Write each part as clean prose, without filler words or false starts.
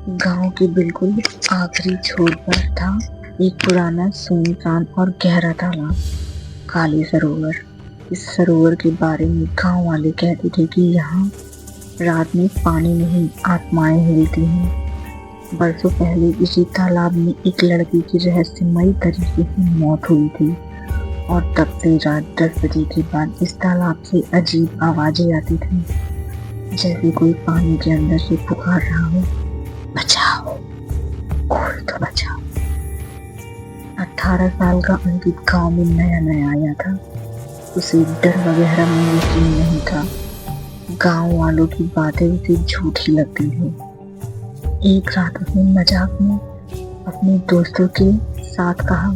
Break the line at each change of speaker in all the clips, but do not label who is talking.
गांव के बिल्कुल आखिरी छोर पर था एक पुराना सुनसान और गहरा तालाब, काली सरोवर। इस सरोवर के बारे में गांव वाले कहते थे कि यहाँ रात में पानी नहीं, आत्माएं हिलती हैं। बरसों पहले इसी तालाब में एक लड़की की रहस्यमयी तरीके से मौत हुई थी और तब से रात 10 बजे के बाद इस तालाब से अजीब आवाजें आती थी, जैसे कोई पानी के अंदर से पुकार रहा हो, बचाओ, कोई तो बचाओ। 18 साल का अंकित गांव में नया नया आया था। उसे डर वगैरह में यकीन नहीं था। गांव वालों की बातें उसे झूठी लगती थी। एक रात उसने मजाक में अपने दोस्तों के साथ कहा,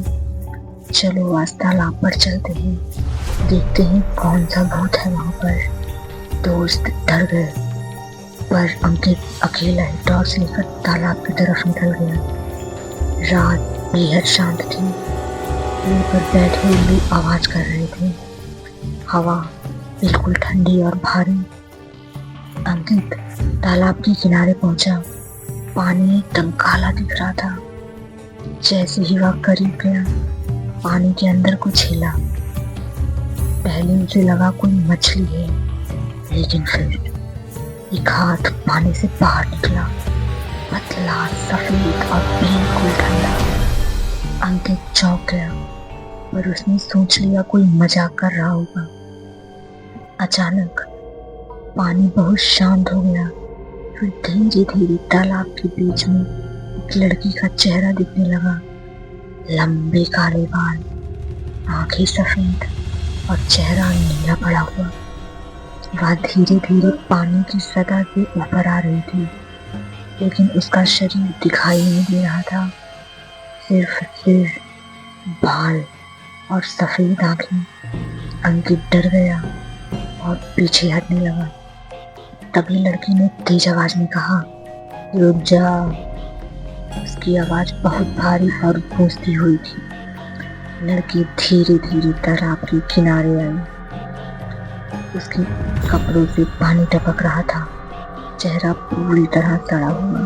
चलो आज तालाब पर चलते हैं, देखते हैं कौन सा भूत है वहां पर। दोस्त डर गए, पर अंकित अकेला ही टॉर्च लेकर तालाब की तरफ निकल गया। रात बेहद शांत थी। पेड़ पर बैठे लोग आवाज कर रहे थे। हवा बिल्कुल ठंडी और भारी। अंकित तालाब के किनारे पहुंचा। पानी एकदम काला दिख रहा था। जैसे ही वह करीब गया, पानी के अंदर कुछ हिला। पहले उसे लगा कोई मछली है, लेकिन फिर एक हाथ पानी से बाहर निकला, पतला, सफेद और बिल्कुल ठंडा। अंकित चौंक गया, पर उसने सोच लिया कोई मजाक कर रहा होगा। अचानक पानी बहुत शांत हो गया। फिर धीरे धीरे तालाब के बीच में एक लड़की का चेहरा दिखने लगा। लंबे काले बाल, आंखें सफेद और चेहरा नीला पड़ा हुआ। वह धीरे धीरे पानी की सतह के ऊपर आ रही थी, लेकिन उसका शरीर दिखाई नहीं दे रहा था। सिर्फ सिर, बाल और सफेद आंखें। अंकित डर गया और पीछे हटने लगा। तभी लड़की ने तेज आवाज में कहा, रुक जा। उसकी आवाज बहुत भारी और गूंजती हुई थी। लड़की धीरे धीरे तालाब के किनारे आई। उसके कपड़ों से पानी टपक रहा था। चेहरा पूरी तरह सड़ा हुआ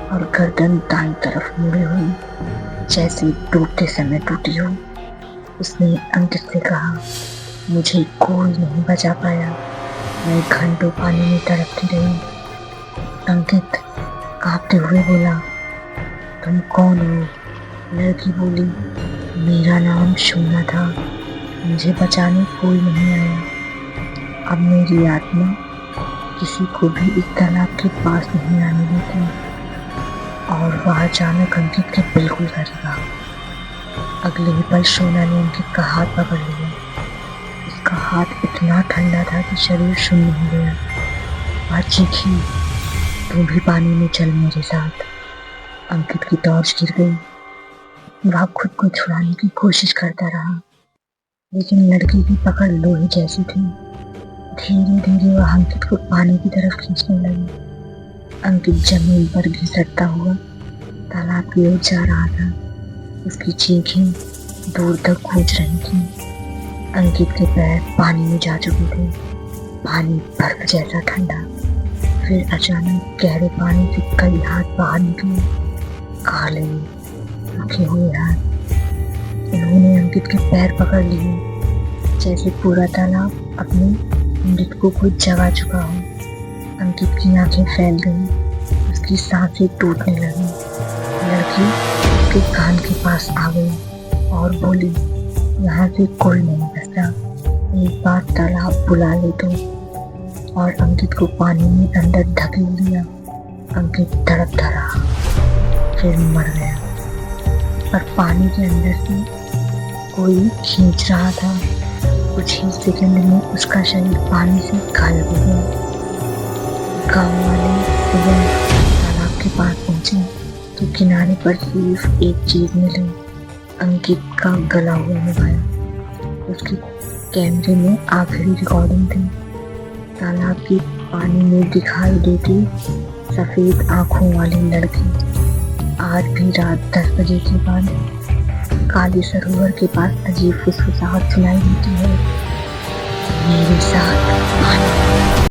और गर्दन दाईं तरफ मुड़ी हुई, जैसे डूबते समय टूटी हो। उसने अंकित से कहा, मुझे कोई नहीं बचा पाया, मैं घंटों पानी में तड़पती रही। अंकित कांपते हुए बोला, तुम कौन हो? लड़की बोली, मेरा नाम शोना था, मुझे बचाने कोई नहीं आया। अब मेरी आत्मा किसी को भी इस तालाब के पास नहीं आने देती। और वह अचानक अंकित के बिल्कुल करीब आ गई। अगले ही पल शोना ने अंकित का हाथ पकड़ लिया। उसका हाथ इतना ठंडा था कि शरीर शून्य हो गया। वह चीखी, तू भी पानी में चल मेरे साथ। अंकित की टॉर्च गिर गई। वह खुद को छुड़ाने की कोशिश करता रहा, लेकिन लड़की की पकड़ लोहे जैसी थी। धीरे धीरे वह अंकित को पानी की तरफ खींचने लगी। अंकित जमीन पर घिसटता हुआ तालाब की ओर जा रहा था। उसकी चीखें दूर तक गूंज रही थी। अंकित के पैर पानी में जा चुके थे, पानी बर्फ जैसा ठंडा। फिर अचानक गहरे पानी से कई हाथ बाहर निकले, काले रखे हुए हाथ। उन्होंने अंकित के पैर पकड़ लिए, जैसे पूरा तालाब अपने मृत को खुद जगा चुका हो। अंकित की आंखें फैल गई, उसकी सांसें टूटने लगी। लड़की उसके कान के पास आ गई और बोली, यहाँ से कोई नहीं बचता, एक बार तालाब बुला ले तो। और अंकित को पानी में अंदर धकेल दिया। अंकित तड़पता रहा, फिर मर गया। पर पानी के अंदर से कोई खींच रहा था। कुछ ही सेकंड में उसका शरीर पानी से गायब हो गया। गांव वाले सुबह तालाब के पास पहुंचे तो किनारे पर सिर्फ एक चीज मिली, अंकित का गला हुआ मोबाइल। उसके कैमरे में आखिरी रिकॉर्डिंग थी। तालाब के पानी में दिखाई देती सफेद आंखों वाली लड़की आज भी रात 10 बजे के बाद काली सरोवर के पास अजीब फुसफुसाहट सुनाई देती है, मेरे साथ पानी